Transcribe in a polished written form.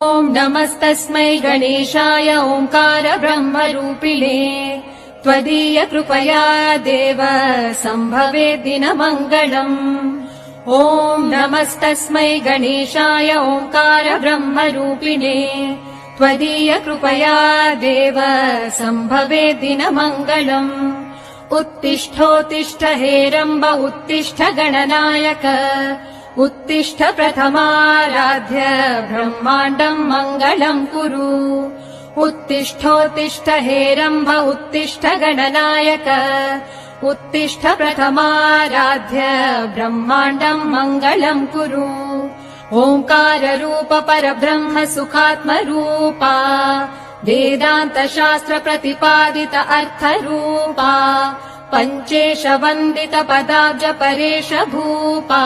ॐ नमस्तस्मै गणेशाय ओङ्कार ब्रह्मरूपिणे त्वदीय कृपया देव सम्भवेत् दिनमङ्गलम्। ॐ नमस्तस्मै गणेशाय ओङ्कार ब्रह्मरूपिणे त्वदीय कृपया देव सम्भवेत् दिनमङ्गलम्। उत्तिष्ठोत्तिष्ठ हेरम्ब उत्तिष्ठ गणनायक उत्तिष्ठ प्रथमाराध्य ब्रह्माण्डम् मङ्गलम् कुरु। उत्तिष्ठोत्तिष्ठ हेरम्ब उत्तिष्ठ गणनायक उत्तिष्ठ प्रथमाराध्य ब्रह्माण्डम् मङ्गलम् कुरु। ओङ्काररूप परब्रह्म सुखात्मरूपा वेदान्त शास्त्र प्रतिपादित अर्थरूपा पञ्चेश वन्दित पदाब्ज परेश भूपा।